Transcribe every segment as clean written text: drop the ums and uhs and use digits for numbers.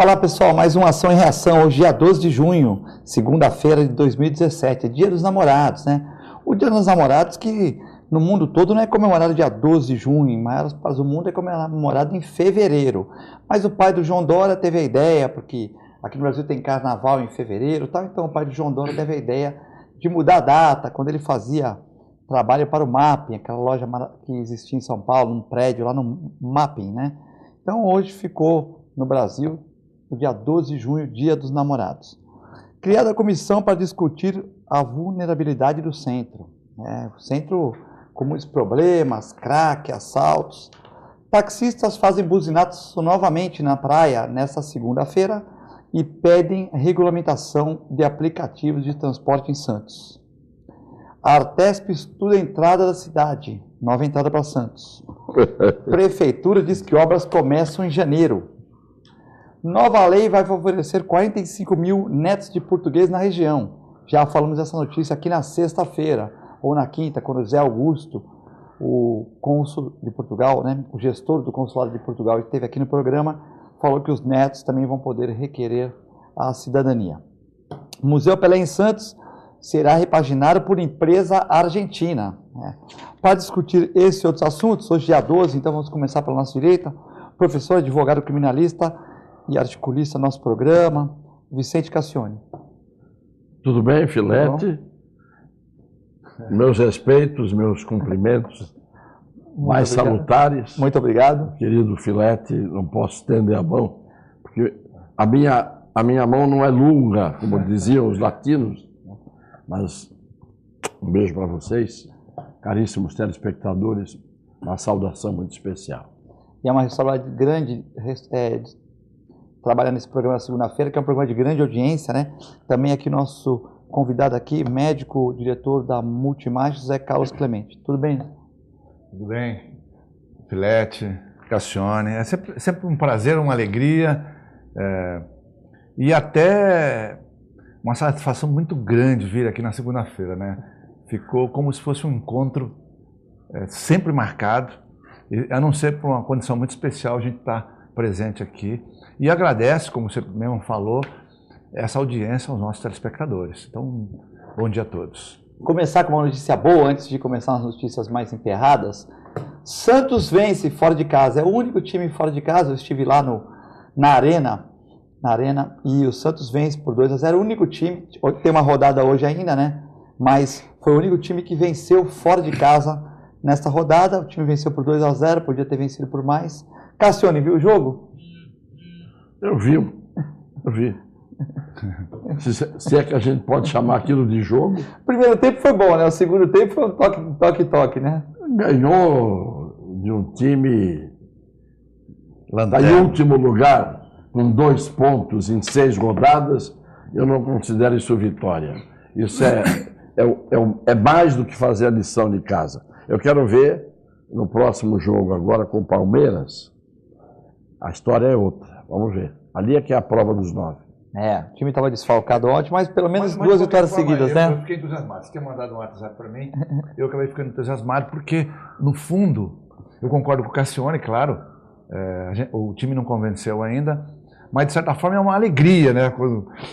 Olá pessoal, mais uma ação em reação, hoje dia 12 de junho, segunda-feira de 2017, é dia dos namorados, né? O dia dos namorados que no mundo todo não é comemorado dia 12 de junho, mas para o mundo é comemorado em fevereiro. Mas o pai do João Dória teve a ideia, porque aqui no Brasil tem carnaval em fevereiro, tal, então o pai do João Dória teve a ideia de mudar a data, quando ele fazia trabalho para o Mapping, aquela loja que existia em São Paulo, num prédio lá no Mapping, né? Então hoje ficou no Brasil no dia 12 de junho, dia dos namorados. Criada a comissão para discutir a vulnerabilidade do centro. O centro com muitos problemas, crack, assaltos. Taxistas fazem buzinatos novamente na praia nesta segunda-feira e pedem regulamentação de aplicativos de transporte em Santos. A Artesp estuda a entrada da cidade, nova entrada para Santos. Prefeitura diz que obras começam em janeiro. Nova lei vai favorecer 45 mil netos de português na região. Já falamos dessa notícia aqui na sexta-feira, ou na quinta, quando o Zé Augusto, o cônsul de Portugal, né, o gestor do consulado de Portugal, esteve aqui no programa, falou que os netos também vão poder requerer a cidadania. O Museu Pelé em Santos será repaginado por empresa argentina. Para discutir esse e outros assuntos, hoje dia 12, então vamos começar pela nossa direita, professor, advogado criminalista e articulista do nosso programa, Vicente Cassione. Tudo bem, Filete? Meus respeitos, meus cumprimentos mais salutares. Muito obrigado. Querido Filete, não posso estender a mão, porque a minha mão não é longa, como diziam os latinos, mas um beijo para vocês, caríssimos telespectadores, uma saudação muito especial. E é uma responsabilidade grande trabalhar nesse programa na segunda-feira, que é um programa de grande audiência, né? Também aqui nosso convidado aqui, médico, diretor da Multimagem, José Carlos Clemente. Tudo bem? Tudo bem. Filete, Cassione, é sempre um prazer, uma alegria e até uma satisfação muito grande vir aqui na segunda-feira, né? Ficou como se fosse um encontro sempre marcado, a não ser por uma condição muito especial a gente estar presente aqui. E agradece, como você mesmo falou, essa audiência aos nossos telespectadores. Então, bom dia a todos. Começar com uma notícia boa, antes de começar as notícias mais emperradas. Santos vence fora de casa, é o único time fora de casa, eu estive lá na Arena, e o Santos vence por 2-0, o único time, tem uma rodada hoje ainda, né? Mas foi o único time que venceu fora de casa nesta rodada, o time venceu por 2-0, podia ter vencido por mais. Cassione, viu o jogo? Eu vi. Se é que a gente pode chamar aquilo de jogo. O primeiro tempo foi bom, né? O segundo tempo foi um toque, né? Ganhou de um time em último lugar, com 2 pontos em 6 rodadas. Eu não considero isso vitória. Isso é mais do que fazer a lição de casa. Eu quero ver no próximo jogo agora com o Palmeiras. A história é outra. Vamos ver. Ali é que é a prova dos 9. O time estava desfalcado ontem, mas pelo menos 2 vitórias seguidas, né? Eu fiquei entusiasmado. Você tinha mandado um WhatsApp para mim, eu acabei ficando entusiasmado, porque, no fundo, eu concordo com o Cassione, claro, o time não convenceu ainda, mas, de certa forma, é uma alegria, né,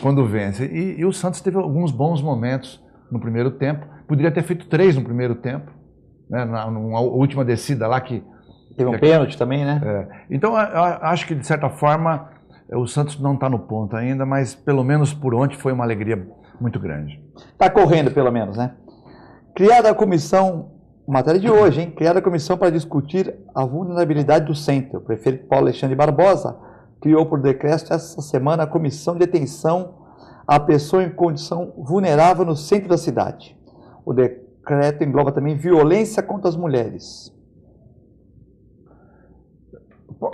quando vence. E o Santos teve alguns bons momentos no primeiro tempo, poderia ter feito 3 no primeiro tempo, né, na última descida lá que... Teve um pênalti também, né? Então, eu acho que, de certa forma, o Santos não está no ponto ainda, mas pelo menos por ontem foi uma alegria muito grande. Está correndo, pelo menos, né? Criada a comissão, matéria de hoje, hein? Criada a comissão para discutir a vulnerabilidade do centro. O prefeito Paulo Alexandre Barbosa criou por decreto essa semana a comissão de atenção à pessoa em condição vulnerável no centro da cidade. O decreto engloba também violência contra as mulheres.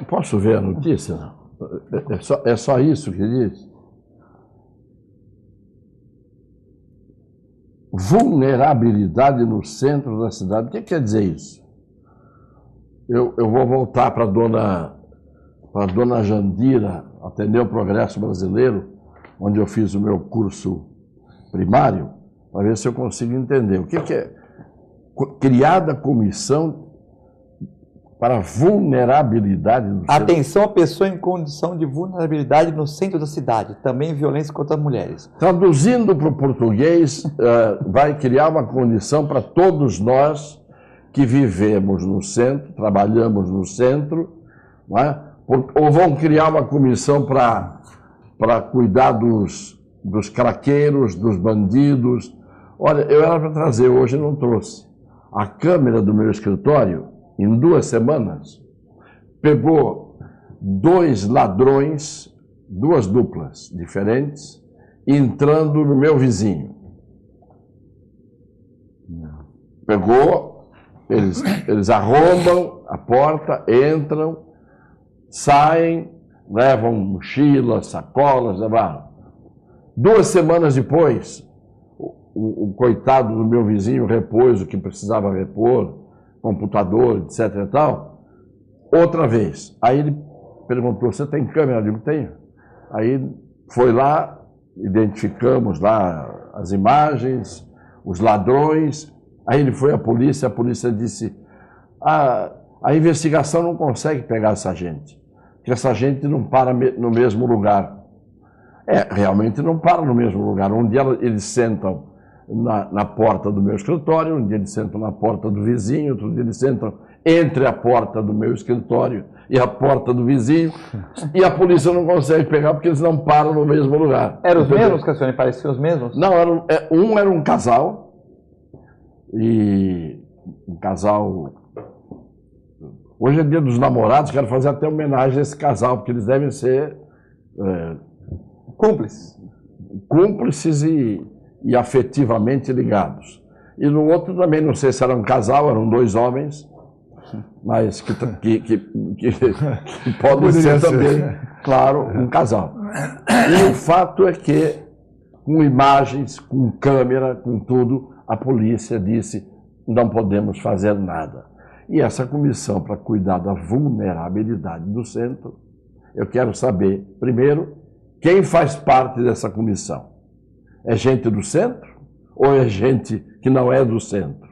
Posso ver a notícia? É só isso que diz? Vulnerabilidade no centro da cidade. O que quer dizer isso? Eu vou voltar para a dona Jandira, atender o Progresso Brasileiro, onde eu fiz o meu curso primário, para ver se eu consigo entender. O que é criada a comissão para a vulnerabilidade do centro. Atenção à pessoa em condição de vulnerabilidade no centro da cidade. Também violência contra as mulheres. Traduzindo para o português, vai criar uma condição para todos nós que vivemos no centro, trabalhamos no centro, não é? Ou vão criar uma comissão para cuidar dos craqueiros, dos bandidos. Olha, eu era para trazer, hoje não trouxe. A câmera do meu escritório, em 2 semanas, pegou 2 ladrões, 2 duplas diferentes, entrando no meu vizinho. Pegou, eles arrombam a porta, entram, saem, levam mochilas, sacolas, levaram. 2 semanas depois, o coitado do meu vizinho repôs o que precisava repor, computador, etc e tal, outra vez. Aí ele perguntou, você tem câmera? Eu digo, tenho. Aí foi lá, identificamos lá as imagens, os ladrões, aí ele foi à polícia, a polícia disse, a investigação não consegue pegar essa gente, porque essa gente não para no mesmo lugar. Realmente não para no mesmo lugar. Um dia eles sentam na porta do meu escritório, um dia eles sentam na porta do vizinho, outro dia eles sentam entre a porta do meu escritório e a porta do vizinho, e a polícia não consegue pegar porque eles não param no mesmo lugar. Eram os mesmos, Cassione? Pareciam os mesmos? Não, um era um casal, e um casal... Hoje é dia dos namorados, quero fazer até homenagem a esse casal, porque eles devem ser... Cúmplices e afetivamente ligados. E no outro também, não sei se era um casal, eram 2 homens, mas que podem ser também, claro, um casal. E o fato é que, com imagens, com câmera, com tudo, a polícia disse, não podemos fazer nada. E essa comissão para cuidar da vulnerabilidade do centro, eu quero saber, primeiro, quem faz parte dessa comissão? É gente do centro ou é gente que não é do centro?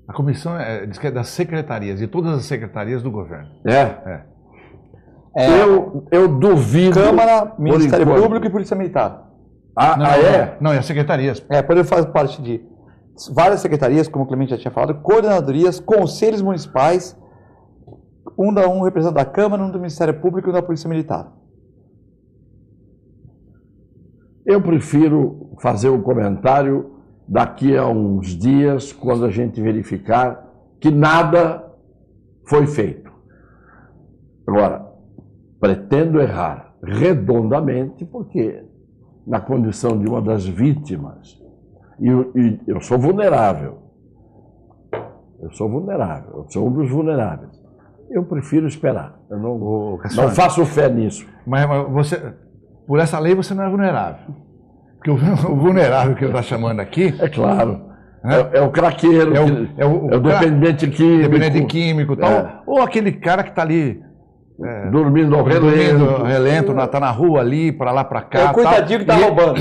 A comissão diz que é das secretarias, de todas as secretarias do governo. Eu duvido... Câmara, Ministério Público e Polícia Militar. Não, é as secretarias. Por ele faz parte de várias secretarias, como o Clemente já tinha falado, coordenadorias, conselhos municipais, um representante da Câmara, um do Ministério Público e um da Polícia Militar. Eu prefiro fazer um comentário daqui a uns dias, quando a gente verificar que nada foi feito. Agora, pretendo errar redondamente, porque na condição de uma das vítimas, e eu sou vulnerável, eu sou um dos vulneráveis. Eu prefiro esperar, eu não faço fé nisso. Mas você... Por essa lei você não é vulnerável. Porque o vulnerável que eu estou chamando aqui... É claro. É o craqueiro, é o dependente químico. Dependente químico e tal. Ou aquele cara que está ali... dormindo ao relento. Está na rua ali, para lá, para cá. É o coitadinho que está roubando.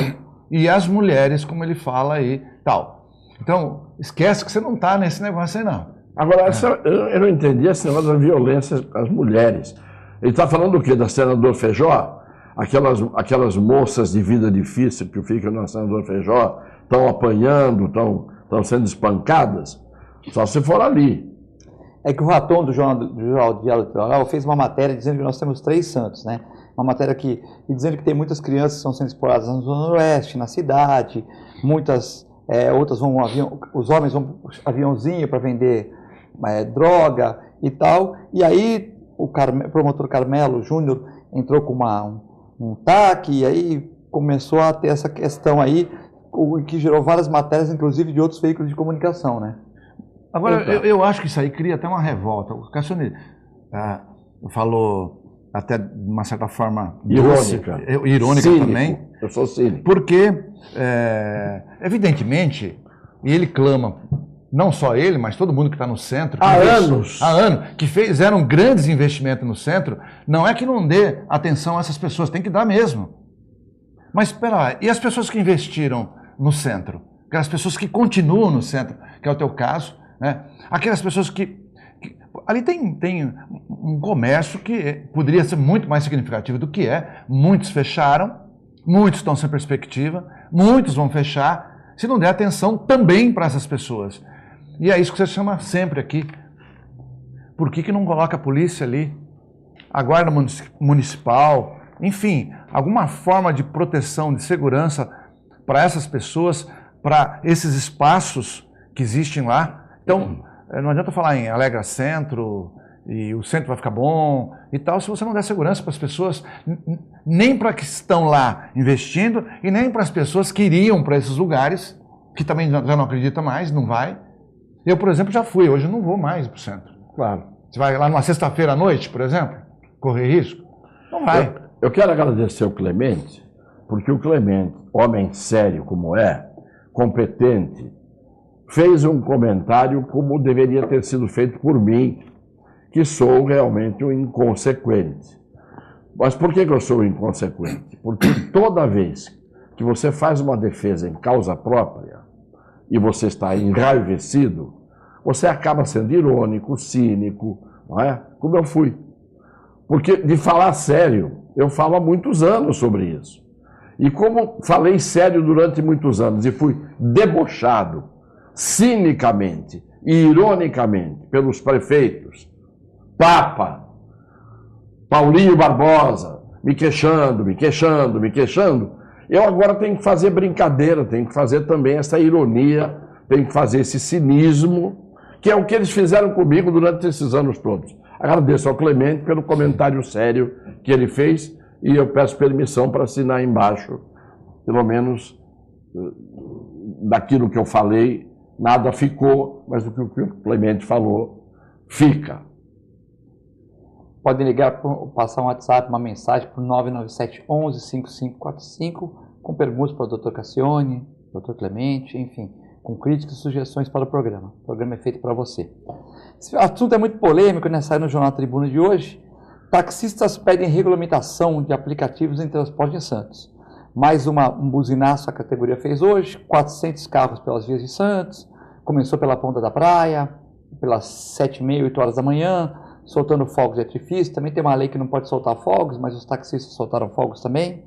E as mulheres, como ele fala aí, tal. Então, esquece que você não está nesse negócio aí, não. Agora, eu não entendi esse negócio da violência às mulheres. Ele está falando do quê? Da senadora Feijó? Aquelas moças de vida difícil que ficam na senadora Feijó estão apanhando, estão sendo espancadas? Só se for ali. É que o Raton do Jornal Diário Eleitoral fez uma matéria dizendo que nós temos 3 santos, né? Uma matéria dizendo que tem muitas crianças que estão sendo exploradas na Zona Oeste, na cidade, muitas outras vão os homens vão aviãozinho para vender droga e tal. E aí o promotor Carmelo Júnior entrou com um TAC, e aí começou a ter essa questão aí, que gerou várias matérias, inclusive de outros veículos de comunicação, né? Agora, eu acho que isso aí cria até uma revolta. O Cassione falou até de uma certa forma... Irônica também. Eu sou cínico. Porque, evidentemente, e ele clama, não só ele, mas todo mundo que está no centro. Há anos, que fizeram grandes investimentos no centro, não é que não dê atenção a essas pessoas, tem que dar mesmo. Mas espera lá, e as pessoas que investiram no centro? Aquelas pessoas que continuam no centro, que é o teu caso, né? Aquelas pessoas que ali tem um comércio que poderia ser muito mais significativo do que é. Muitos fecharam, muitos estão sem perspectiva, muitos vão fechar, se não der atenção também para essas pessoas. E é isso que você chama sempre aqui. Por que não coloca a polícia ali? A guarda municipal, enfim, alguma forma de proteção, de segurança para essas pessoas, para esses espaços que existem lá. Então, não adianta falar em Alegra Centro, e o centro vai ficar bom e tal, se você não der segurança para as pessoas, nem para que estão lá investindo, e nem para as pessoas que iriam para esses lugares, que também já não acredita mais, não vai. Eu, por exemplo, já fui, hoje eu não vou mais para o centro. Claro. Você vai lá numa sexta-feira à noite, por exemplo, correr risco? Não vai. Eu quero agradecer ao Clemente, porque o Clemente, homem sério como é, competente, fez um comentário como deveria ter sido feito por mim, que sou realmente um inconsequente. Mas por que eu sou inconsequente? Porque toda vez que você faz uma defesa em causa própria e você está enraivecido, você acaba sendo irônico, cínico, não é? Como eu fui. Porque de falar sério, eu falo há muitos anos sobre isso. E como falei sério durante muitos anos e fui debochado, cinicamente e ironicamente pelos prefeitos, Papa, Paulinho Barbosa, me queixando, eu agora tenho que fazer brincadeira, tenho que fazer também essa ironia, tenho que fazer esse cinismo, que é o que eles fizeram comigo durante esses anos todos. Agradeço ao Clemente pelo comentário sério que ele fez e eu peço permissão para assinar embaixo, pelo menos daquilo que eu falei, nada ficou, mas o que o Clemente falou, fica. Podem ligar, passar um WhatsApp, uma mensagem para o 997 11 5545 com perguntas para o Dr. Cassione, Dr. Clemente, enfim, com críticas e sugestões para o programa. O programa é feito para você. Esse assunto é muito polêmico, né? Saiu no Jornal Tribuna de hoje. Taxistas pedem regulamentação de aplicativos em transporte em Santos. Mais um buzinaço a categoria fez hoje, 400 carros pelas vias de Santos, começou pela Ponta da Praia, pelas 7h30, 8 horas da manhã, soltando fogos de artifício. Também tem uma lei que não pode soltar fogos, mas os taxistas soltaram fogos também.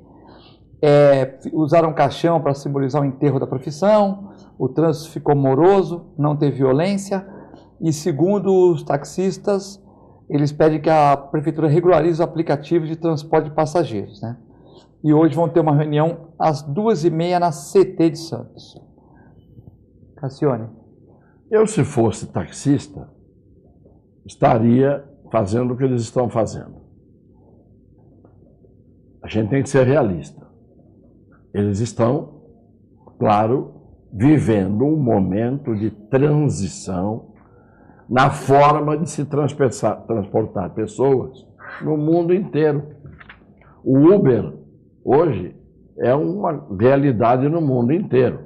Usaram caixão para simbolizar o enterro da profissão, o trânsito ficou moroso, não teve violência, e segundo os taxistas, eles pedem que a prefeitura regularize o aplicativo de transporte de passageiros, né? E hoje vão ter uma reunião às 2h30 na CT de Santos. Cassione. Eu, se fosse taxista, estaria fazendo o que eles estão fazendo. A gente tem que ser realista. Eles estão, claro, vivendo um momento de transição na forma de se transportar pessoas no mundo inteiro. O Uber, hoje, é uma realidade no mundo inteiro.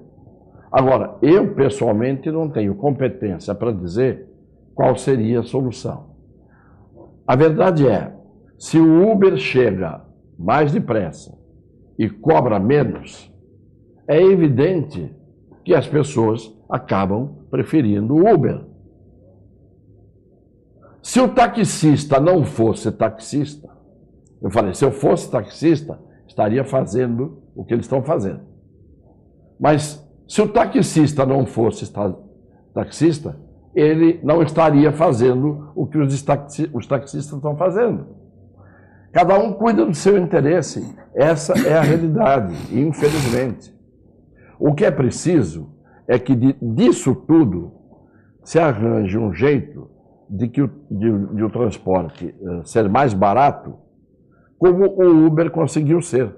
Agora, eu, pessoalmente, não tenho competência para dizer qual seria a solução. A verdade é, se o Uber chega mais depressa e cobra menos, é evidente que as pessoas acabam preferindo o Uber. Se o taxista não fosse taxista, eu falei, se eu fosse taxista, estaria fazendo o que eles estão fazendo. Mas se o taxista não fosse taxista, ele não estaria fazendo o que os taxistas estão fazendo. Cada um cuida do seu interesse. Essa é a realidade, infelizmente. O que é preciso é que disso tudo se arranje um jeito de o transporte ser mais barato, como o Uber conseguiu ser.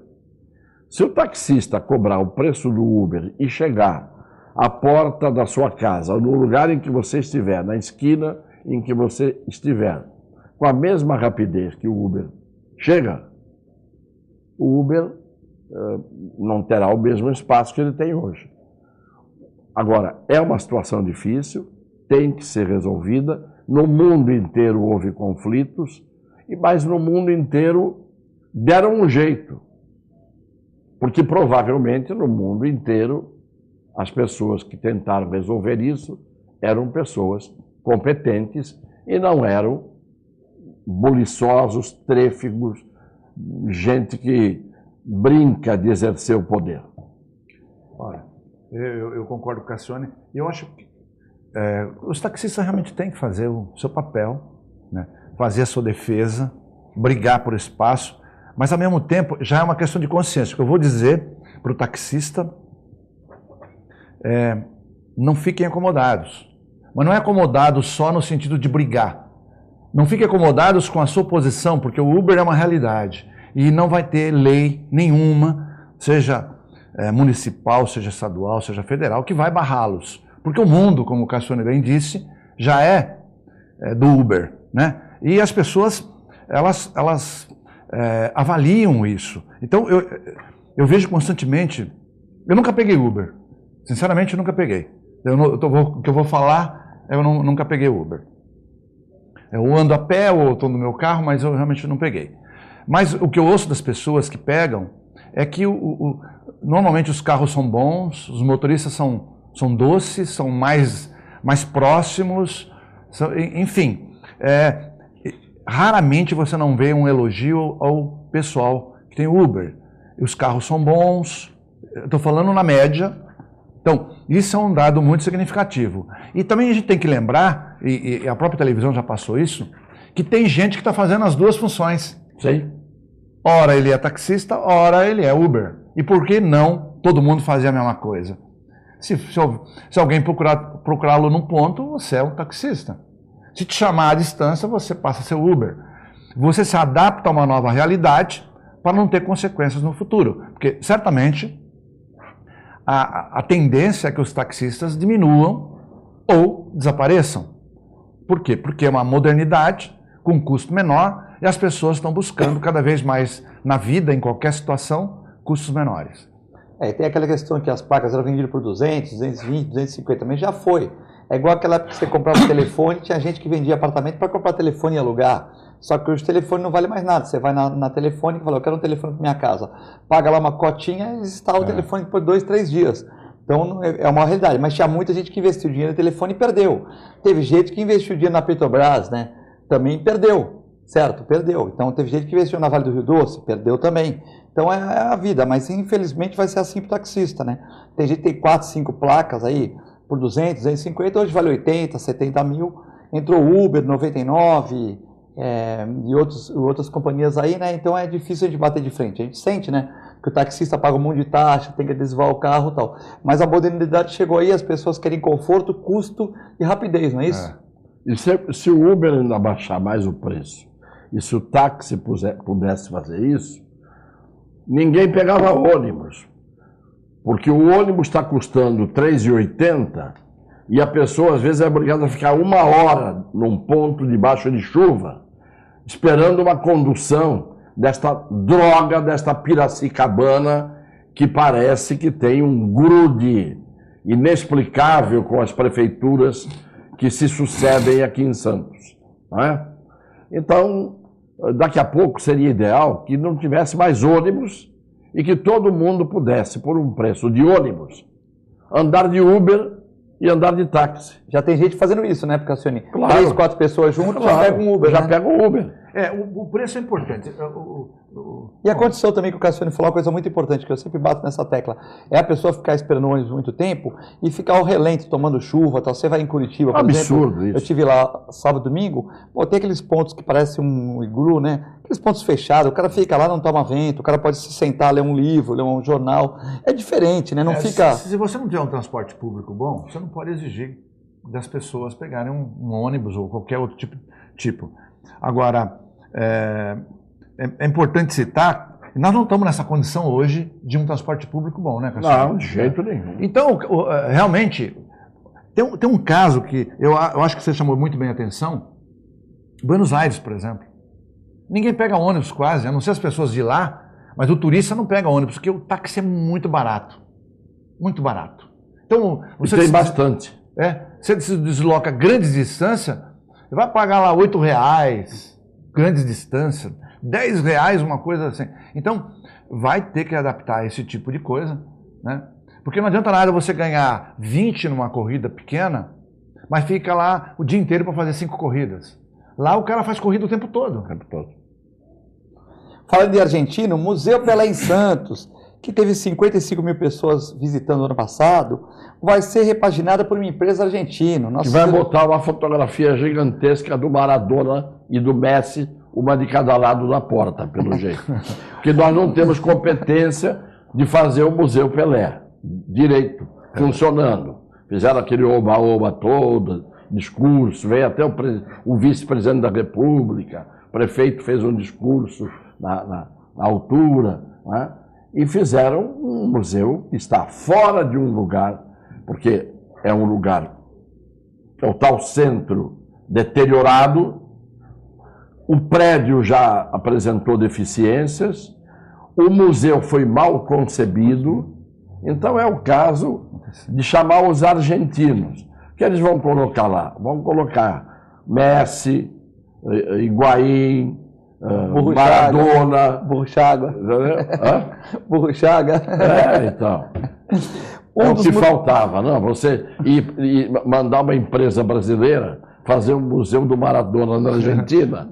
Se o taxista cobrar o preço do Uber e chegar à porta da sua casa, no lugar em que você estiver, na esquina em que você estiver, com a mesma rapidez que o Uber chega, o Uber não terá o mesmo espaço que ele tem hoje. Agora, é uma situação difícil, tem que ser resolvida. No mundo inteiro houve conflitos, mas no mundo inteiro deram um jeito. Porque provavelmente no mundo inteiro as pessoas que tentaram resolver isso eram pessoas competentes E não eram buliçosos, trêfegos, gente que brinca de exercer o poder. Olha, eu concordo com o Cassione. Eu acho que os taxistas realmente têm que fazer o seu papel, né? Fazer a sua defesa, brigar por espaço, mas ao mesmo tempo já é uma questão de consciência. O que eu vou dizer para o taxista não fiquem acomodados. Mas não é acomodado só no sentido de brigar. Não fiquem acomodados com a sua posição, porque o Uber é uma realidade. E não vai ter lei nenhuma, seja municipal, seja estadual, seja federal, que vai barrá-los. Porque o mundo, como o Cassione bem disse, já é do Uber, né? E as pessoas, elas avaliam isso. Então, eu vejo constantemente... Eu nunca peguei Uber. Sinceramente, eu nunca peguei. O que eu vou falar, eu nunca peguei Uber. Eu ando a pé ou estou no meu carro, mas eu realmente não peguei. Mas o que eu ouço das pessoas que pegam é que normalmente os carros são bons, os motoristas são doces, são mais próximos, enfim. Raramente você não vê um elogio ao pessoal que tem Uber. Os carros são bons, estou falando na média. Então, isso é um dado muito significativo. E também a gente tem que lembrar, e a própria televisão já passou isso, que tem gente que está fazendo as duas funções. Sim. Ora ele é taxista, ora ele é Uber. E por que não todo mundo fazer a mesma coisa? Se alguém procurá-lo num ponto, você é um taxista. Se te chamar à distância, você passa a ser Uber. Você se adapta a uma nova realidade para não ter consequências no futuro. Porque, certamente, a tendência é que os taxistas diminuam ou desapareçam. Por quê? Porque é uma modernidade com um custo menor e as pessoas estão buscando cada vez mais na vida, em qualquer situação, custos menores. Tem aquela questão que as placas eram vendidas por 200, 220, 250, mas já foi. É igual aquela época que você comprava telefone, tinha gente que vendia apartamento para comprar telefone e alugar. Só que hoje o telefone não vale mais nada. Você vai na telefone e fala, eu quero um telefone para minha casa. Paga lá uma cotinha e instala o telefone por 2, 3 dias. Então é uma realidade. Mas tinha muita gente que investiu dinheiro no telefone e perdeu. Teve gente que investiu dinheiro na Petrobras, né? Também perdeu, certo? Perdeu. Então teve gente que investiu na Vale do Rio Doce, perdeu também. Então é a vida, mas infelizmente vai ser assim para o taxista, né? Tem gente que tem 4, 5 placas aí por 200, 250, hoje vale 80, 70 mil. Entrou Uber, 99... e outras companhias aí, né? Então é difícil a gente bater de frente. A gente sente, né? Que o taxista paga um monte de taxa, tem que adesivar o carro e tal. Mas a modernidade chegou aí, as pessoas querem conforto, custo e rapidez, não é isso? E se o Uber ainda baixar mais o preço, e se o táxi pudesse fazer isso, ninguém pegava ônibus. Porque o ônibus está custando R$ 3,80 e a pessoa às vezes é obrigada a ficar 1 hora num ponto debaixo de chuva, esperando uma condução desta droga, desta Piracicabana, que parece que tem um grude inexplicável com as prefeituras que se sucedem aqui em Santos. Não é? Então, daqui a pouco seria ideal que não tivesse mais ônibus e que todo mundo pudesse, por um preço de ônibus, andar de Uber e andar de táxi. Já tem gente fazendo isso, né, Cassione? Claro. 3, 4 pessoas juntas, Claro. já pega um Uber, Já né? pega um Uber. O preço é importante. E a condição também que o Cassione falou, uma coisa muito importante, que eu sempre bato nessa tecla, é a pessoa ficar esperando o ônibus muito tempo e ficar ao relento, tomando chuva, tal. Você vai em Curitiba, por Absurdo exemplo, isso. eu estive lá sábado, domingo, tem aqueles pontos que parecem um iglu, né? Aqueles pontos fechados, o cara fica lá, não toma vento, o cara pode se sentar, ler um livro, ler um jornal. É diferente, né? Não fica... Se você não tiver um transporte público bom, você não pode exigir das pessoas pegarem um ônibus ou qualquer outro tipo. Agora, é importante citar, nós não estamos nessa condição hoje de um transporte público bom, né, Cassiano? Não, de jeito nenhum. Então, realmente, tem um caso que eu acho que você chamou muito bem a atenção. Buenos Aires, por exemplo. Ninguém pega ônibus quase, a não ser as pessoas de lá, mas o turista não pega ônibus, porque o táxi é muito barato. Muito barato. Então, você tem bastante. Você se desloca grandes distâncias, você vai pagar lá R$8, grandes distâncias, R$10, uma coisa assim. Então, vai ter que adaptar esse tipo de coisa, né? Porque não adianta nada você ganhar 20 numa corrida pequena, mas fica lá o dia inteiro para fazer 5 corridas. Lá o cara faz corrida o tempo todo. Falando de argentino, o Museu Pelé em Santos, que teve 55 mil pessoas visitando no ano passado, vai ser repaginada por uma empresa argentina. Que vai botar uma fotografia gigantesca do Maradona e do Messi, uma de cada lado da porta, pelo jeito. Porque nós não temos competência de fazer o Museu Pelé direito, funcionando. Fizeram aquele oba-oba todo, discurso, veio até o vice-presidente da República, o prefeito fez um discurso na altura, né? E fizeram um museu que está fora de um lugar, porque é um lugar, é o tal centro deteriorado, o prédio já apresentou deficiências, o museu foi mal concebido, então é o caso de chamar os argentinos. O que eles vão colocar lá? Vão colocar Messi, Higuaín, Maradona, Burruchaga. Burruchaga. Então. É o que faltava, não? Você ir mandar uma empresa brasileira fazer um museu do Maradona na Argentina.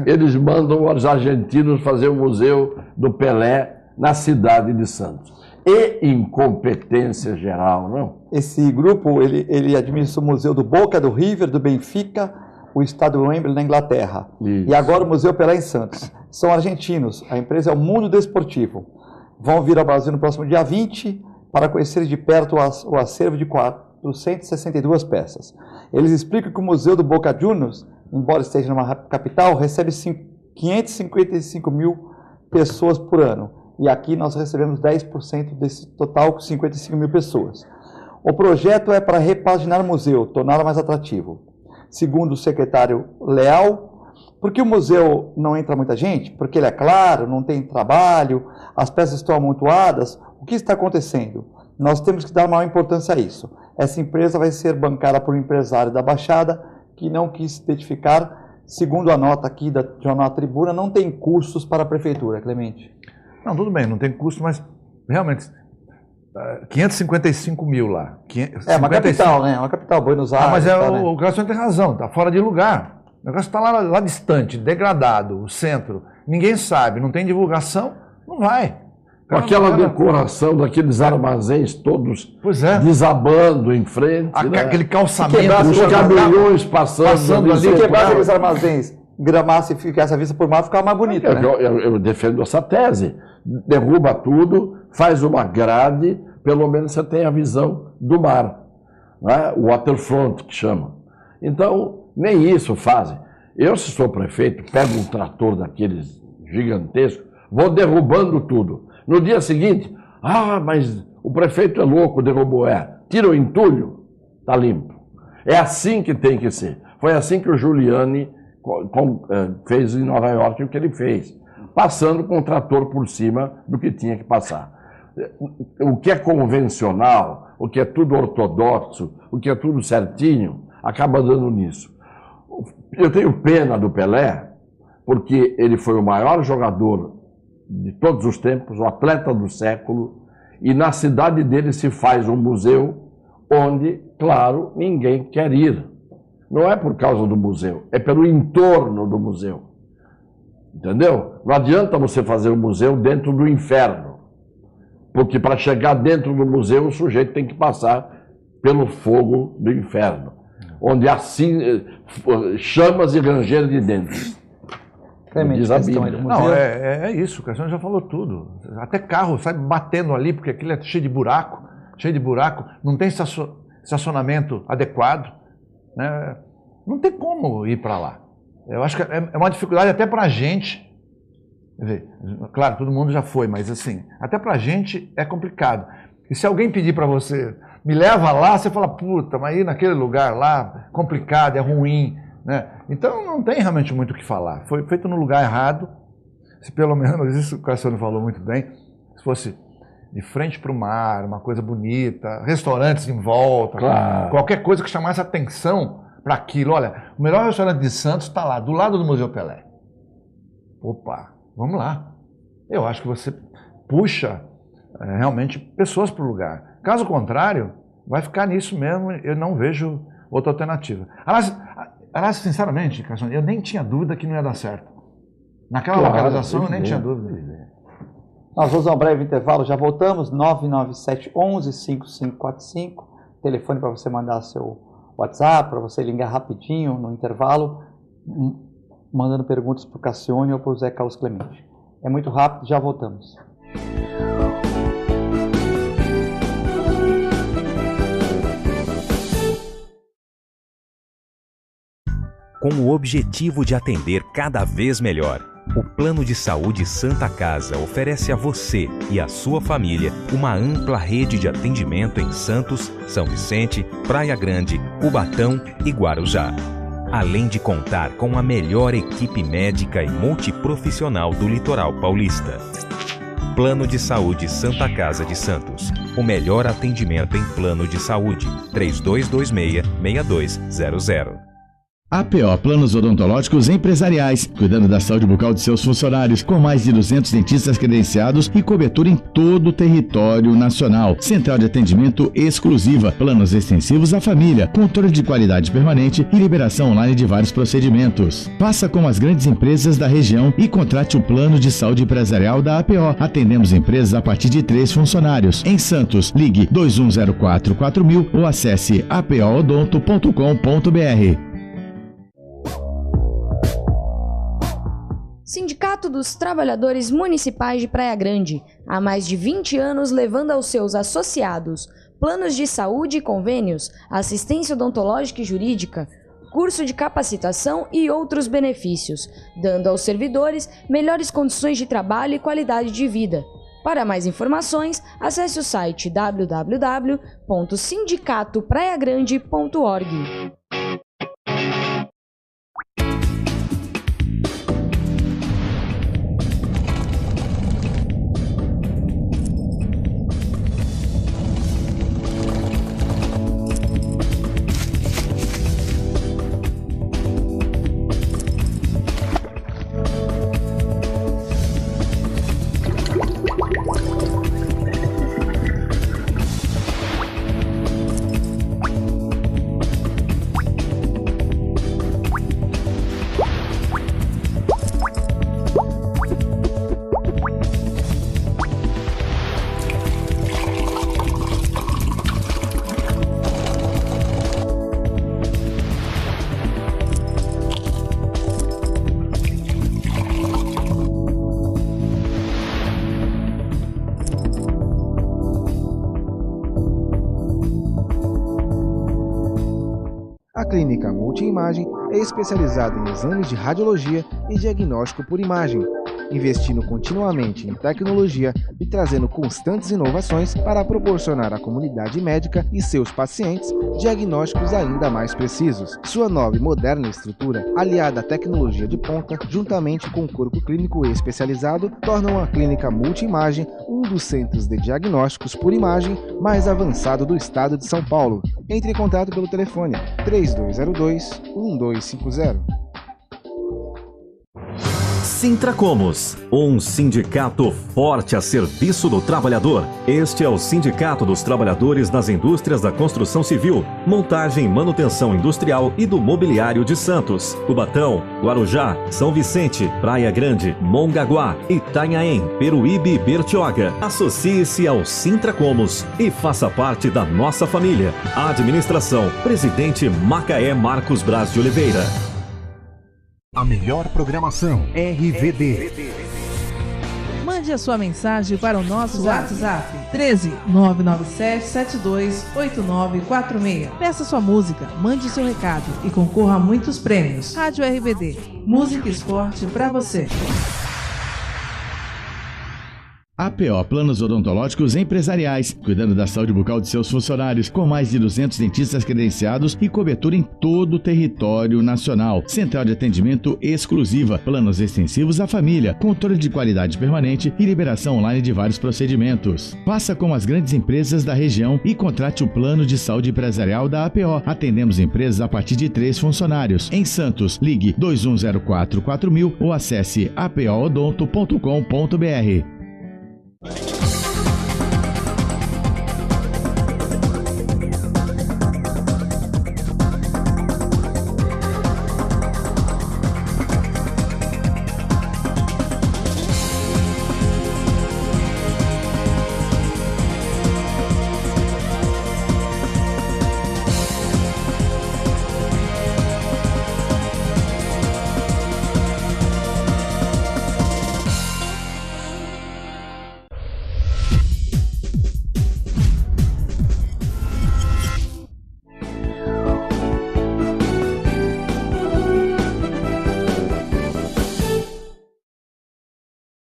Eles mandam os argentinos fazer um museu do Pelé na cidade de Santos. E incompetência geral, não? Esse grupo, ele administra o museu do Boca, do River, do Benfica, o estádio Wembley na Inglaterra. Isso. E agora o Museu Pelé em Santos. São argentinos, a empresa é o Mundo Desportivo. Vão vir ao Brasil no próximo dia 20 para conhecer de perto o acervo de 462 peças. Eles explicam que o Museu do Boca Juniors, embora esteja numa capital, recebe 555 mil pessoas por ano. E aqui nós recebemos 10% desse total, com 55 mil pessoas. O projeto é para repaginar o museu, torná-lo mais atrativo. Segundo o secretário Leal, por que o museu não entra muita gente? Porque ele é claro, não tem trabalho, as peças estão amontoadas. O que está acontecendo? Nós temos que dar maior importância a isso. Essa empresa vai ser bancada por um empresário da Baixada que não quis se identificar. Segundo a nota aqui da Jornal Tribuna, não tem custos para a prefeitura, Clemente. Não, tudo bem, não tem custo, mas realmente 555 mil lá. É uma capital, né? Uma capital, Buenos Aires. Mas o Cassiano tem razão, está fora de lugar. O negócio está lá distante, degradado, o centro. Ninguém sabe, não tem divulgação, não vai. Com aquela decoração daqueles armazéns todos desabando em frente. Aquele calçamento. Os caminhões passando ali. Se quebrasse aqueles armazéns, gramasse e ficasse a vista por mar, ficava mais bonito. Né? Eu defendo essa tese. Derruba tudo, faz uma grade, pelo menos você tem a visão do mar. Né? O waterfront, que chama. Então, nem isso fazem. Eu, se sou prefeito, pego um trator daqueles gigantescos, vou derrubando tudo. No dia seguinte, mas o prefeito é louco, derrubou. Tira o entulho, está limpo. É assim que tem que ser. Foi assim que o Giuliani fez em Nova York o que ele fez, passando com o trator por cima do que tinha que passar. O que é convencional, o que é tudo ortodoxo, o que é tudo certinho, acaba dando nisso. Eu tenho pena do Pelé, porque ele foi o maior jogador de todos os tempos, o atleta do século, e na cidade dele se faz um museu onde, claro, ninguém quer ir. Não é por causa do museu, é pelo entorno do museu. Entendeu? Não adianta você fazer um museu dentro do inferno, porque para chegar dentro do museu o sujeito tem que passar pelo fogo do inferno, onde há chamas e ranger de dentes. Diz a Bíblia. Não, é isso, o Cassiano já falou tudo. Até carro sai batendo ali, porque aquilo é cheio de buraco, não tem estacionamento adequado, né? Não tem como ir para lá. Eu acho que é uma dificuldade até para a gente. Quer dizer, claro, todo mundo já foi, mas assim, até para a gente é complicado. E se alguém pedir para você, me leva lá, você fala, puta, mas ir naquele lugar lá, complicado, é ruim, né? Então não tem realmente muito o que falar. Foi feito no lugar errado. Se pelo menos, isso o Cassiano falou muito bem, se fosse de frente para o mar, uma coisa bonita, restaurantes em volta, claro, qualquer coisa que chamasse atenção para aquilo. Olha, o melhor restaurante de Santos está lá, do lado do Museu Pelé. Opa, vamos lá. Eu acho que você puxa realmente pessoas para o lugar. Caso contrário, vai ficar nisso mesmo, eu não vejo outra alternativa. Aliás, Aliás, sinceramente, Cassione, eu nem tinha dúvida que não ia dar certo. Naquela localização eu nem tinha dúvida. Nós vamos a um breve intervalo, já voltamos, 997-11-5545, telefone para você mandar seu WhatsApp, para você ligar rapidinho no intervalo, mandando perguntas para o Cassione ou para o Zé Carlos Clemente. É muito rápido, já voltamos. Com o objetivo de atender cada vez melhor, o Plano de Saúde Santa Casa oferece a você e a sua família uma ampla rede de atendimento em Santos, São Vicente, Praia Grande, Cubatão e Guarujá. Além de contar com a melhor equipe médica e multiprofissional do litoral paulista. Plano de Saúde Santa Casa de Santos. O melhor atendimento em plano de saúde. 3226-6200. APO Planos Odontológicos Empresariais, cuidando da saúde bucal de seus funcionários, com mais de 200 dentistas credenciados e cobertura em todo o território nacional. Central de atendimento exclusiva, planos extensivos à família, controle de qualidade permanente e liberação online de vários procedimentos. Faça como as grandes empresas da região e contrate o plano de saúde empresarial da APO. Atendemos empresas a partir de 3 funcionários. Em Santos, ligue 2104-4000 ou acesse apoodonto.com.br. Sindicato dos Trabalhadores Municipais de Praia Grande, há mais de 20 anos levando aos seus associados planos de saúde e convênios, assistência odontológica e jurídica, curso de capacitação e outros benefícios, dando aos servidores melhores condições de trabalho e qualidade de vida. Para mais informações, acesse o site www.sindicatopraiagrande.org. A Clínica Multiimagem é especializada em exames de radiologia e diagnóstico por imagem, investindo continuamente em tecnologia e trazendo constantes inovações para proporcionar à comunidade médica e seus pacientes diagnósticos ainda mais precisos. Sua nova e moderna estrutura, aliada à tecnologia de ponta, juntamente com o corpo clínico especializado, tornam a Clínica Multiimagem um dos centros de diagnósticos por imagem mais avançado do estado de São Paulo. Entre em contato pelo telefone 3202-1250. Sintracomos, um sindicato forte a serviço do trabalhador. Este é o Sindicato dos Trabalhadores nas Indústrias da Construção Civil, Montagem e Manutenção Industrial e do Mobiliário de Santos, Cubatão, Guarujá, São Vicente, Praia Grande, Mongaguá, Itanhaém, Peruíbe e Bertioga. Associe-se ao Sintracomos e faça parte da nossa família. Administração, Presidente Macaé Marcos Braz de Oliveira. A melhor programação, RVD. Mande a sua mensagem para o nosso WhatsApp 13 997 72 8946. Peça sua música, mande seu recado e concorra a muitos prêmios. Rádio RVD, música e esporte para você. APO Planos Odontológicos Empresariais, cuidando da saúde bucal de seus funcionários, com mais de 200 dentistas credenciados e cobertura em todo o território nacional. Central de atendimento exclusiva, planos extensivos à família, controle de qualidade permanente e liberação online de vários procedimentos. Faça como as grandes empresas da região e contrate o plano de saúde empresarial da APO. Atendemos empresas a partir de 3 funcionários. Em Santos, ligue 2104-4000 ou acesse apoodonto.com.br.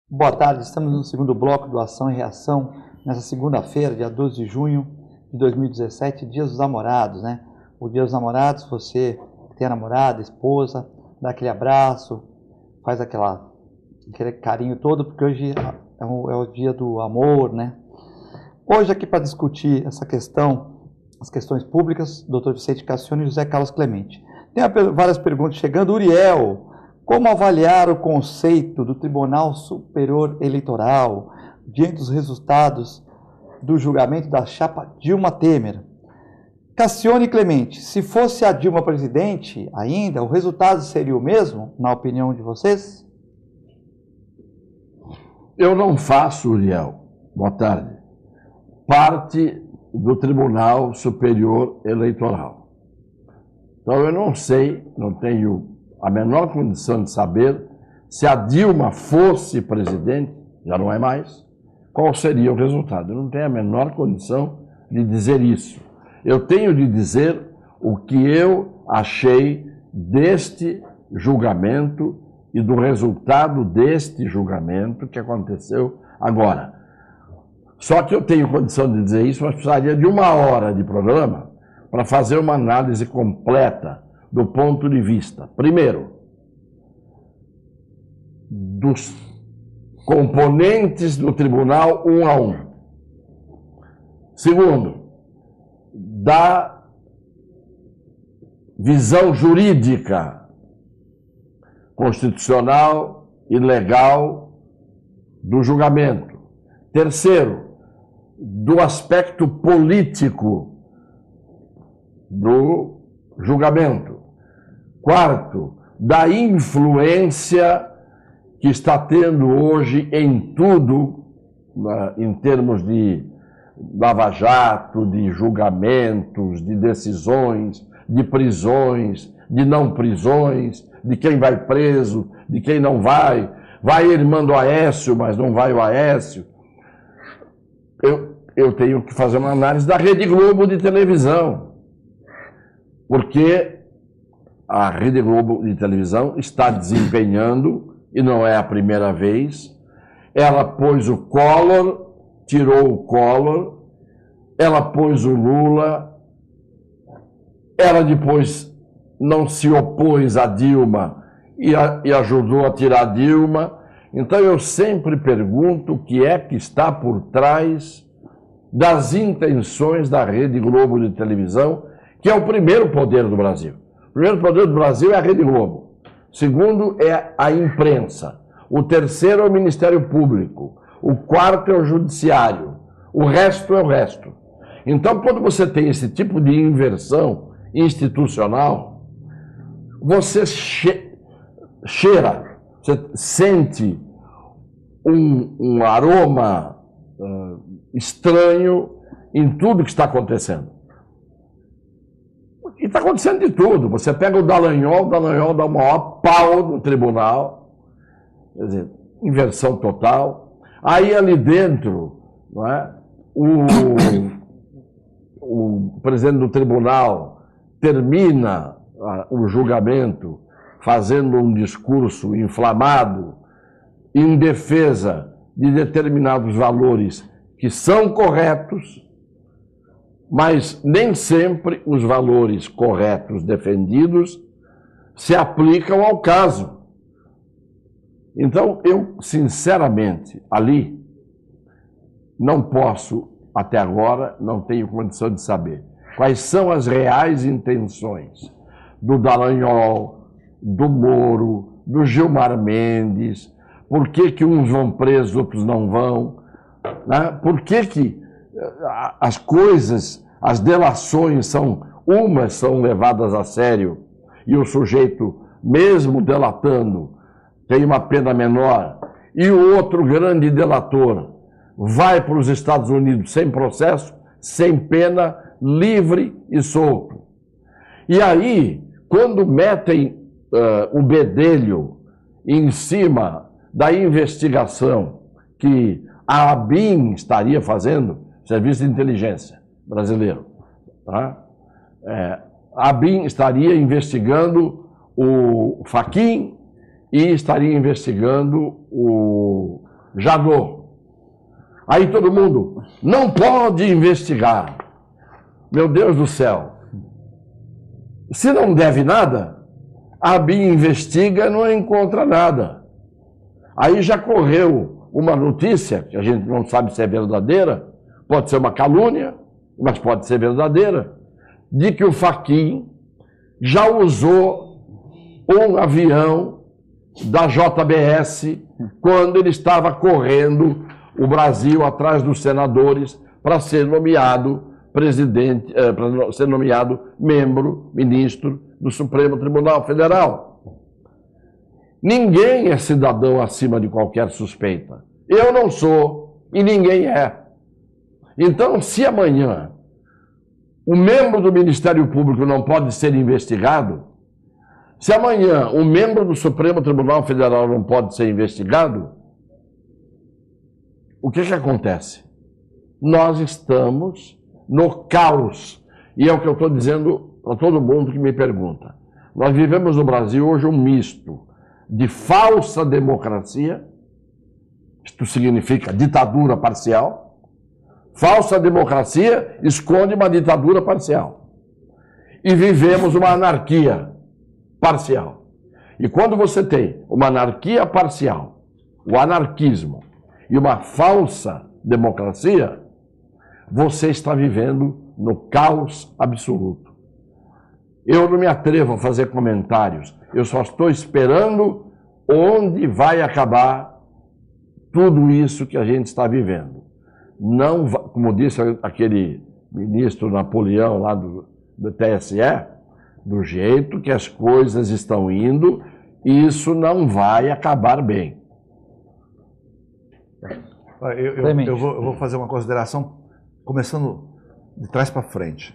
Boa tarde, estamos no segundo bloco do Ação e Reação, nessa segunda-feira, dia 12 de junho de 2017, Dia dos Namorados, né? O Dia dos Namorados, você que tem a namorada, esposa, dá aquele abraço, faz aquele carinho todo, porque hoje é o dia do amor, né? Hoje aqui para discutir essa questão, as questões públicas, Dr. Vicente Cassione e José Carlos Clemente. Tem várias perguntas chegando. Uriel, como avaliar o conceito do Tribunal Superior Eleitoral diante dos resultados do julgamento da chapa Dilma Temer? Cassione e Clemente, se fosse a Dilma presidente ainda, o resultado seria o mesmo, na opinião de vocês? Eu não faço, Uriel, boa tarde, parte do Tribunal Superior Eleitoral. Então eu não sei, não tenho a menor condição de saber se a Dilma fosse presidente, já não é mais, qual seria o resultado. Eu não tenho a menor condição de dizer isso. Eu tenho de dizer o que eu achei deste julgamento e do resultado deste julgamento que aconteceu agora. Só que eu tenho condição de dizer isso, mas precisaria de 1 hora de programa para fazer uma análise completa do ponto de vista, primeiro, dos componentes do tribunal 1 a 1. Segundo, da visão jurídica, constitucional e legal do julgamento. Terceiro, do aspecto político do julgamento. Quarto, da influência que está tendo hoje em tudo, em termos de lava-jato, de julgamentos, de decisões, de prisões, de não prisões, de quem vai preso, de quem não vai. Vai irmã do Aécio, mas não vai o Aécio. Eu tenho que fazer uma análise da Rede Globo de televisão, porque a Rede Globo de televisão está desempenhando, e não é a primeira vez, ela pôs o Collor, tirou o Collor, ela pôs o Lula, ela depois não se opôs a Dilma e ajudou a tirar a Dilma. Então eu sempre pergunto o que é que está por trás das intenções da Rede Globo de televisão, que é o primeiro poder do Brasil. O primeiro poder do Brasil é a Rede Globo. O segundo é a imprensa. O terceiro é o Ministério Público. O quarto é o Judiciário. O resto é o resto. Então, quando você tem esse tipo de inversão institucional, você cheira, você sente um aroma estranho em tudo que está acontecendo. E está acontecendo de tudo. Você pega o Dallagnol dá o maior pau no tribunal, quer dizer, inversão total. Aí ali dentro, não é, o presidente do tribunal termina o julgamento fazendo um discurso inflamado em defesa de determinados valores que são corretos, mas nem sempre os valores corretos defendidos se aplicam ao caso. Então, eu, sinceramente, ali, não posso, até agora, não tenho condição de saber quais são as reais intenções do Dallagnol, do Moro, do Gilmar Mendes, por que uns vão presos, outros não vão, né? Por que as coisas, as delações umas são levadas a sério e o sujeito, mesmo delatando, tem uma pena menor, e o outro grande delator vai para os Estados Unidos sem processo, sem pena, livre e solto. E aí, quando metem o bedelho em cima da investigação que a ABIN estaria fazendo, Serviço de Inteligência Brasileiro, tá? A ABIN estaria investigando o Fachin e estaria investigando Janot. Aí todo mundo, não pode investigar. Meu Deus do céu. Se não deve nada, a BIM investiga e não encontra nada. Aí já correu uma notícia, que a gente não sabe se é verdadeira, pode ser uma calúnia, mas pode ser verdadeira, de que o Fachin já usou um avião da JBS quando ele estava correndo o Brasil atrás dos senadores para ser nomeado presidente, para ser nomeado ministro do Supremo Tribunal Federal. Ninguém é cidadão acima de qualquer suspeita. Eu não sou e ninguém é. Então, se amanhã o membro do Ministério Público não pode ser investigado, se amanhã o membro do Supremo Tribunal Federal não pode ser investigado, o que acontece? Nós estamos no caos. E é o que eu estou dizendo para todo mundo que me pergunta. Nós vivemos no Brasil hoje um misto de falsa democracia, isto significa ditadura parcial. Falsa democracia esconde uma ditadura parcial. E vivemos uma anarquia parcial. E quando você tem uma anarquia parcial, o anarquismo e uma falsa democracia, você está vivendo no caos absoluto. Eu não me atrevo a fazer comentários, eu só estou esperando onde vai acabar tudo isso que a gente está vivendo. Não, como disse aquele ministro Napoleão lá do TSE, do jeito que as coisas estão indo, isso não vai acabar bem. Eu vou fazer uma consideração, começando de trás para frente.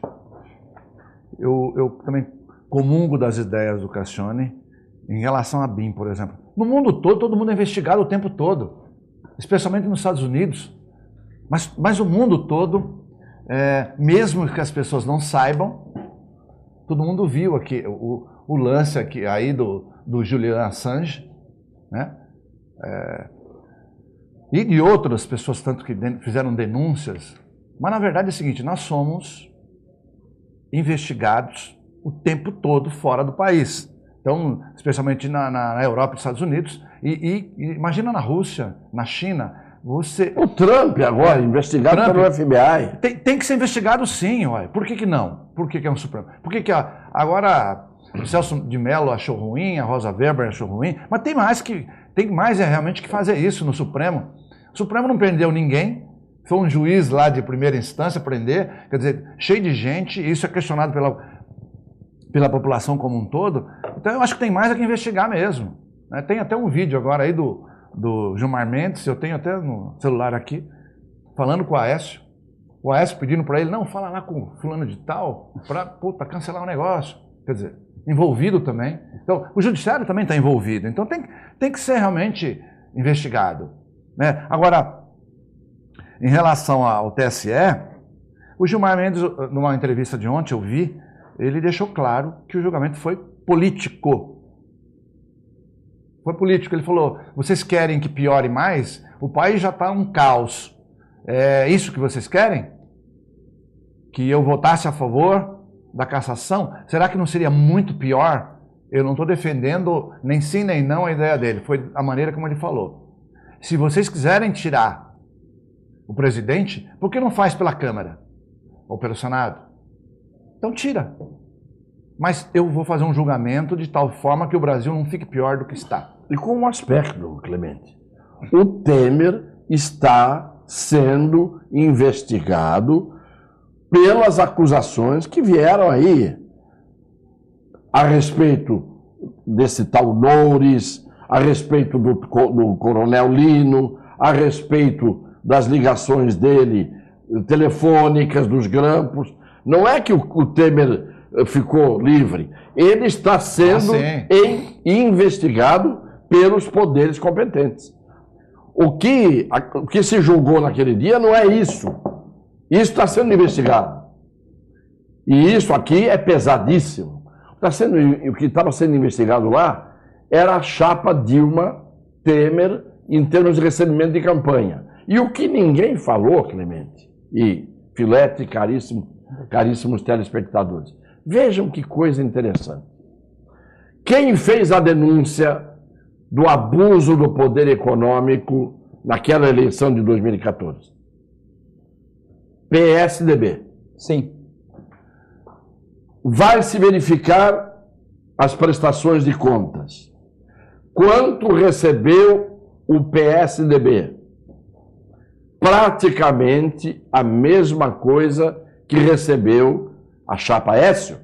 Eu também comungo das ideias do Cassione em relação à BIM, por exemplo. No mundo todo mundo é investigado o tempo todo, especialmente nos Estados Unidos. Mas o mundo todo, mesmo que as pessoas não saibam, todo mundo viu aqui o lance aqui, aí do Julian Assange, né? E de outras pessoas tanto que fizeram denúncias. Mas na verdade é o seguinte, nós somos investigados o tempo todo fora do país. Então, especialmente na Europa e nos Estados Unidos, e imagina na Rússia, na China, o Trump agora, investigado pelo FBI. Tem que ser investigado sim, ué. Por que não? Por que é um Supremo? Por que agora o Celso de Mello achou ruim, a Rosa Weber achou ruim, mas tem mais realmente que fazer isso no Supremo. O Supremo não prendeu ninguém, foi um juiz lá de primeira instância prender, quer dizer, cheio de gente, e isso é questionado pela população como um todo. Então eu acho que tem mais a que investigar mesmo. Né? Tem até um vídeo agora aí do Gilmar Mendes, eu tenho até no celular aqui, falando com o Aécio. O Aécio pedindo para ele, não, fala lá com fulano de tal, para cancelar o negócio. Quer dizer, envolvido também. Então, o judiciário também está envolvido. Então tem que ser realmente investigado. Né? Agora, em relação ao TSE, o Gilmar Mendes, numa entrevista de ontem, eu vi, ele deixou claro que o julgamento foi político. Foi político. Ele falou, vocês querem que piore mais? O país já está um caos. É isso que vocês querem? Que eu votasse a favor da cassação? Será que não seria muito pior? Eu não estou defendendo nem sim nem não a ideia dele. Foi a maneira como ele falou. Se vocês quiserem tirar o presidente, por que não faz pela Câmara? Ou pelo Senado? Então tira. Mas eu vou fazer um julgamento de tal forma que o Brasil não fique pior do que está. E com um aspecto, Clemente. O Temer está sendo investigado pelas acusações que vieram aí a respeito desse tal Noures, a respeito do Coronel Lino, a respeito das ligações dele telefônicas, dos grampos. Não é que o Temer ficou livre. Ele está sendo investigado pelos poderes competentes. O que se julgou naquele dia não é isso. Isso está sendo investigado. E isso aqui é pesadíssimo. O que estava sendo investigado lá era a chapa Dilma Temer em termos de recebimento de campanha. E o que ninguém falou, Clemente, e Filete, caríssimos telespectadores, vejam que coisa interessante. Quem fez a denúncia do abuso do poder econômico naquela eleição de 2014? PSDB. Sim. Vai se verificar as prestações de contas. Quanto recebeu o PSDB? Praticamente a mesma coisa que recebeu a chapa Écio,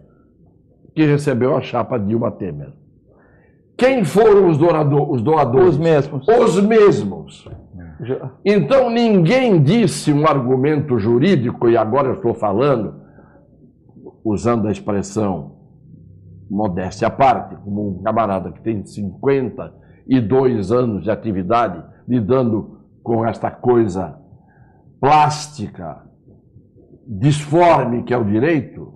que recebeu a chapa Dilma Temer. Quem foram os doadores? Os mesmos. Os mesmos. Então ninguém disse um argumento jurídico, e agora eu estou falando, usando a expressão modéstia à parte, como um camarada que tem 52 anos de atividade, lidando com esta coisa plástica, disforme que é o direito,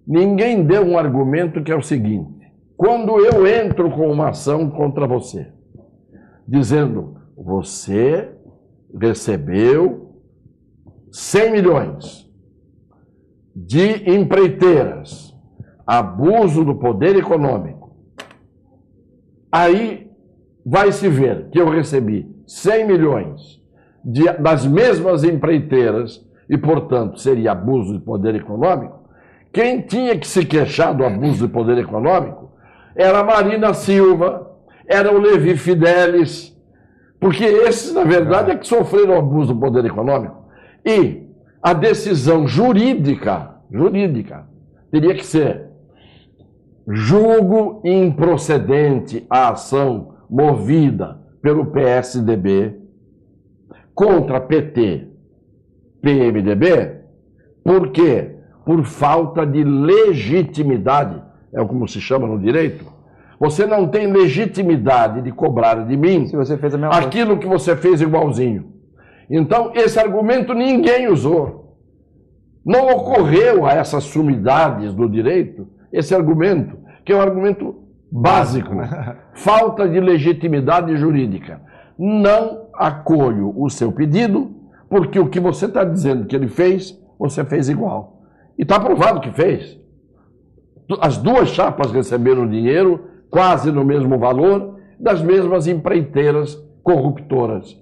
ninguém deu um argumento que é o seguinte: quando eu entro com uma ação contra você, dizendo você recebeu 100 milhões de empreiteiras, abuso do poder econômico, aí vai se ver que eu recebi 100 milhões das mesmas empreiteiras e, portanto, seria abuso de poder econômico. Quem tinha que se queixar do abuso de poder econômico era a Marina Silva, era o Levi Fidelis, porque esses, na verdade, é que sofreram abuso do poder econômico. E a decisão jurídica teria que ser: julgo improcedente a ação movida pelo PSDB contra PT, PMDB, por quê? Por falta de legitimidade, é como se chama no direito. Você não tem legitimidade de cobrar de mim se você fez a mesma aquilo que você fez igualzinho. Então, esse argumento ninguém usou. Não ocorreu a essas sumidades do direito esse argumento, que é um argumento básico, né? Falta de legitimidade jurídica. Não acolho o seu pedido, porque o que você está dizendo que ele fez, você fez igual. E está provado que fez. As duas chapas receberam dinheiro, quase no mesmo valor, das mesmas empreiteiras corruptoras.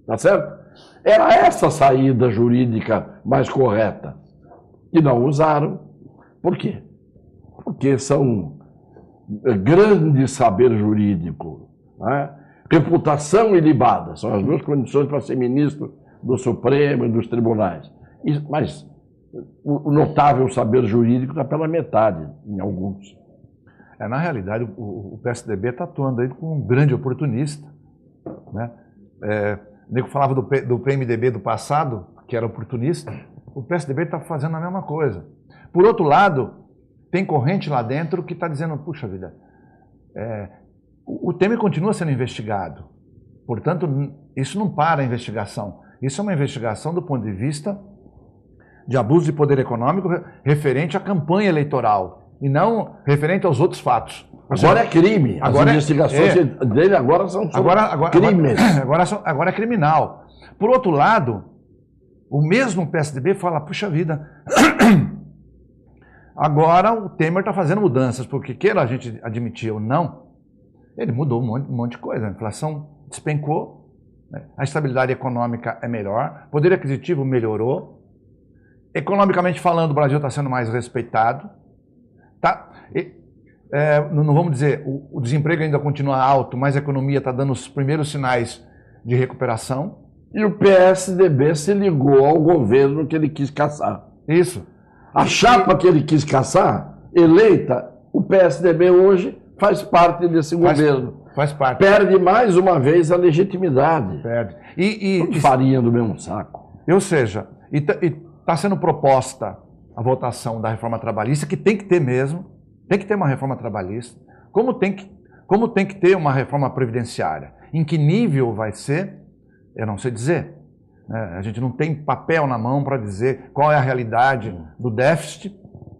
Tá certo? Era essa a saída jurídica mais correta. E não usaram. Por quê? Porque são grande saber jurídico, né? Reputação ilibada, são as duas condições para ser ministro do Supremo e dos tribunais. Mas o notável saber jurídico está pela metade, em alguns. Na realidade, o PSDB está atuando aí como um grande oportunista, né? O nego falava do PMDB do passado, que era oportunista. O PSDB está fazendo a mesma coisa. Por outro lado, tem corrente lá dentro que está dizendo: puxa vida, o Temer continua sendo investigado. Portanto, isso não para a investigação. Isso é uma investigação do ponto de vista de abuso de poder econômico referente à campanha eleitoral e não referente aos outros fatos. Agora é crime. As investigações dele agora são crimes. Agora é criminal. Por outro lado, o mesmo PSDB fala: puxa vida, agora o Temer está fazendo mudanças, porque queira a gente admitir ou não, ele mudou um monte de coisa. A inflação despencou, né? A estabilidade econômica é melhor, o poder aquisitivo melhorou, economicamente falando o Brasil está sendo mais respeitado. Tá? Não vamos dizer, o desemprego ainda continua alto, mas a economia está dando os primeiros sinais de recuperação. E o PSDB se ligou ao governo que ele quis caçar. Isso. A chapa que ele quis caçar, eleita, o PSDB hoje faz parte desse governo. Faz parte. Perde mais uma vez a legitimidade. Perde. Farinha do mesmo saco. Ou seja, está sendo proposta a votação da reforma trabalhista, que tem que ter mesmo, tem que ter uma reforma trabalhista, como tem que ter uma reforma previdenciária. Em que nível vai ser, eu não sei dizer. A gente não tem papel na mão para dizer qual é a realidade do déficit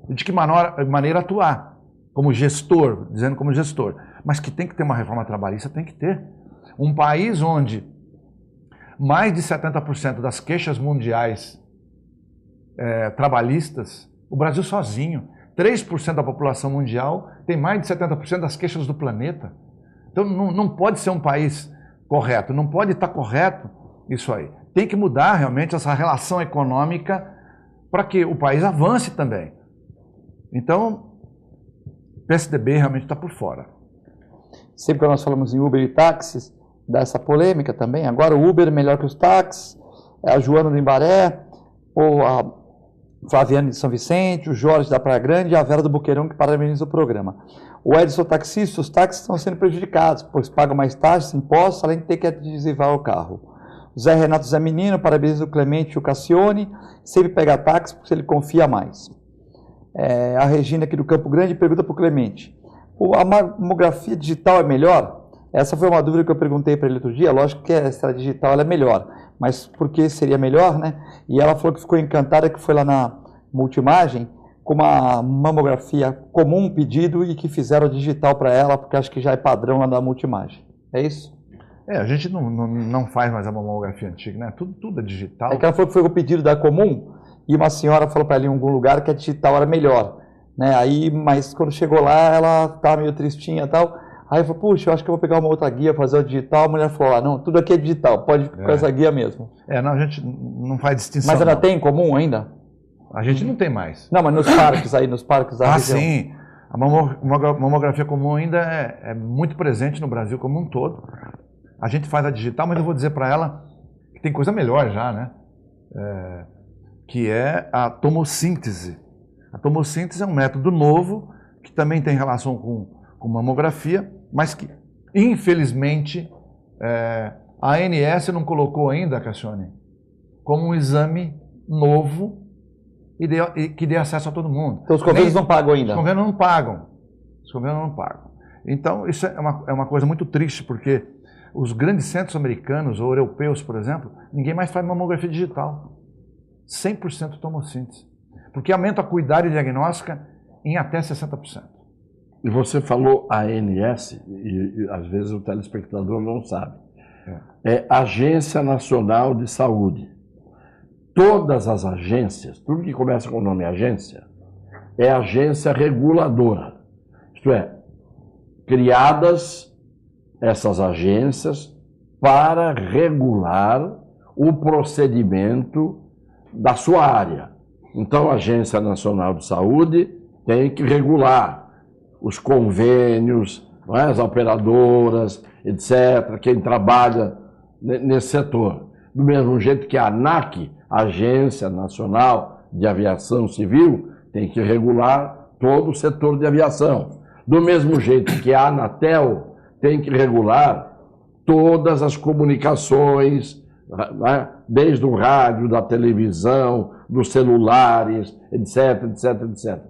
e de que maneira atuar, como gestor, dizendo como gestor. Mas que tem que ter uma reforma trabalhista, tem que ter. Um país onde mais de 70% das queixas mundiais trabalhistas, o Brasil sozinho, 3% da população mundial tem mais de 70% das queixas do planeta. Então não pode ser um país correto, não pode estar correto isso aí. Tem que mudar realmente essa relação econômica para que o país avance também. Então, o PSDB realmente está por fora. Sempre que nós falamos em Uber e táxis, dá essa polêmica também. Agora o Uber é melhor que os táxis, a Joana do Embaré, ou a Flaviane de São Vicente, o Jorge da Praia Grande e a Vera do Boqueirão, que parabeniza o programa. O Edson taxista, os táxis estão sendo prejudicados, pois pagam mais taxas, impostos, além de ter que adesivar o carro. O Zé Renato Zé Menino, parabeniza o Clemente e o Cassione, sempre pega táxi porque ele confia mais. A Regina aqui do Campo Grande pergunta para o Clemente, a mamografia digital é melhor? Essa foi uma dúvida que eu perguntei para ele outro dia. Lógico que essa digital ela é melhor, mas por que seria melhor, né? E ela falou que ficou encantada, que foi lá na Multimagem com uma mamografia comum pedido e que fizeram digital para ela, porque acho que já é padrão lá da Multimagem. É isso? A gente não faz mais a mamografia antiga, né? Tudo é digital. É que ela falou que foi o pedido da comum e uma senhora falou para ela em algum lugar que a digital era melhor, né? Aí, mas quando chegou lá, ela estava meio tristinha e tal. Aí eu falei, puxa, eu acho que eu vou pegar uma outra guia, fazer o digital. A mulher falou, não, tudo aqui é digital, pode ficar com essa guia mesmo. Não, a gente não faz distinção. Mas ainda tem em comum ainda? A gente não tem mais. Não, mas nos parques aí, nos parques da região. Sim. A mamografia comum ainda é muito presente no Brasil como um todo. A gente faz a digital, mas eu vou dizer para ela que tem coisa melhor já, né? Que é a tomossíntese. A tomossíntese é um método novo que também tem relação com mamografia, mas que, infelizmente, a ANS não colocou ainda, Cassione, como um exame novo e que dê acesso a todo mundo. Então os governos não pagam ainda? Os governos não pagam. Então, isso é uma coisa muito triste, porque os grandes centros americanos ou europeus, por exemplo, ninguém mais faz mamografia digital. 100% tomossíntese. Porque aumenta a cuidado e diagnóstica em até 60%. E você falou ANS, e às vezes o telespectador não sabe. É Agência Nacional de Saúde. Todas as agências, tudo que começa com o nome agência, é agência reguladora. Isto é, criadas essas agências para regular o procedimento da sua área. Então, a Agência Nacional de Saúde tem que regular os convênios, não é? As operadoras, etc., quem trabalha nesse setor. Do mesmo jeito que a ANAC, Agência Nacional de Aviação Civil, tem que regular todo o setor de aviação. Do mesmo jeito que a Anatel tem que regular todas as comunicações, né? Desde o rádio, da televisão, dos celulares, etc, etc, etc.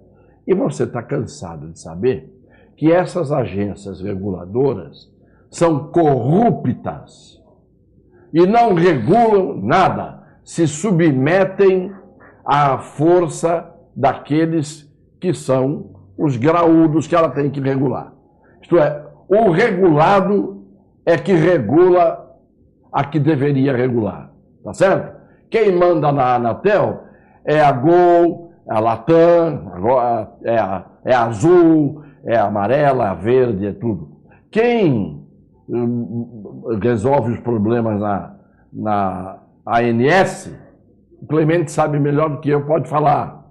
E você está cansado de saber que essas agências reguladoras são corruptas e não regulam nada, se submetem à força daqueles que são os graúdos que ela tem que regular. Isto é, o regulado é que regula a que deveria regular, tá certo? Quem manda na Anatel é a Gol, é a Latam, é a Azul, é a amarela, a verde, é tudo. Quem resolve os problemas na ANS, o Clemente sabe melhor do que eu, pode falar.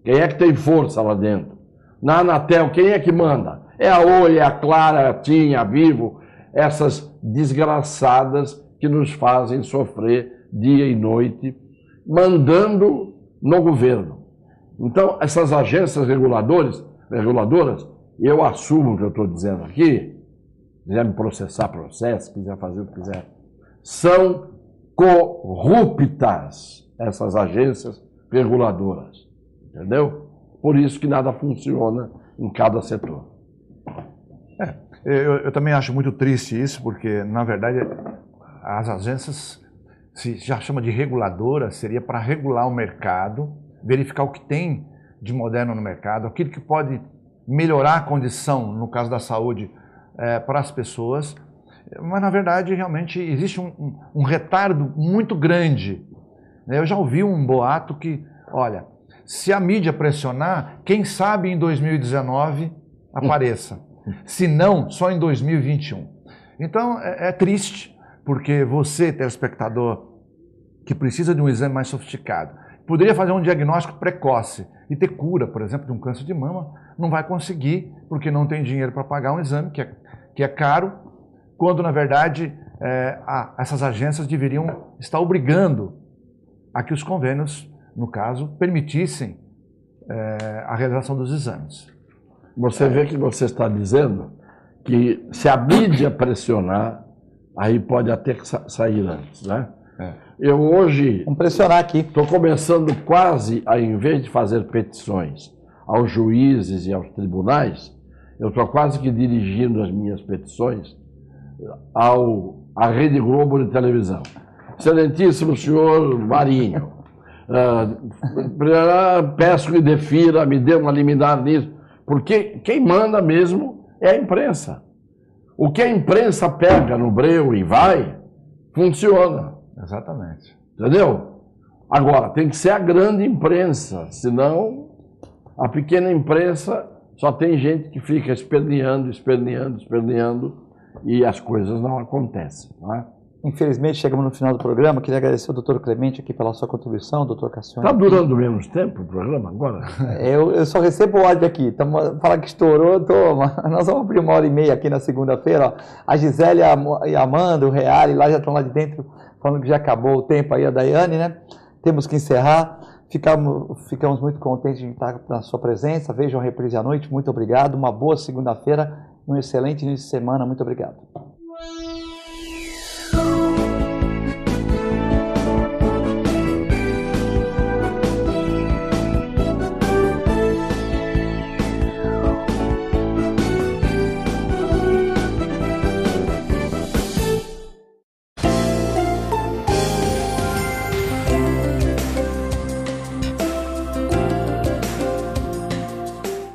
Quem é que tem força lá dentro? Na Anatel, quem é que manda? É a Oi, é a Clara, a TIM, a Vivo, essas desgraçadas que nos fazem sofrer dia e noite, mandando no governo. Então, essas agências reguladoras, eu assumo o que eu estou dizendo aqui, quiser me processar, processo, quiser fazer o que quiser, são corruptas essas agências reguladoras, entendeu? Por isso que nada funciona em cada setor. Eu também acho muito triste isso, porque, na verdade, as agências, se já chama de reguladora, seria para regular o mercado, verificar o que tem de moderno no mercado, aquilo que pode melhorar a condição, no caso da saúde, para as pessoas. Mas, na verdade, realmente existe um retardo muito grande. Eu já ouvi um boato que, olha, se a mídia pressionar, quem sabe em 2019 apareça. Se não, só em 2021. Então, é triste, porque você, telespectador, que precisa de um exame mais sofisticado, poderia fazer um diagnóstico precoce e ter cura, por exemplo, de um câncer de mama, não vai conseguir, porque não tem dinheiro para pagar um exame, que é caro, quando, na verdade, essas agências deveriam estar obrigando a que os convênios, no caso, permitissem a realização dos exames. Você vê que você está dizendo que se a mídia pressionar, aí pode até sair antes, né? Eu hoje... Vamos pressionar aqui. Estou começando quase, em vez de fazer petições aos juízes e aos tribunais, eu estou quase que dirigindo as minhas petições à Rede Globo de televisão. Excelentíssimo senhor Marinho, peço que defira, me dê uma liminar nisso, porque quem manda mesmo é a imprensa. O que a imprensa pega no breu e vai, funciona. Exatamente. Entendeu? Agora, tem que ser a grande imprensa, senão a pequena imprensa só tem gente que fica esperneando e as coisas não acontecem, não é? Infelizmente, chegamos no final do programa. Queria agradecer ao doutor Clemente aqui pela sua contribuição, doutor Cassione. Está durando menos tempo o programa agora? Eu só recebo ódio aqui. Fala que estourou, nós vamos abrir 1h30 aqui na segunda-feira. A Gisele e a Amanda, o Reale, lá já estão lá de dentro, falando que já acabou o tempo aí, a Daiane, né? Temos que encerrar. Ficamos muito contentes de estar na sua presença. Vejam a reprise à noite. Muito obrigado. Uma boa segunda-feira, um excelente início de semana. Muito obrigado.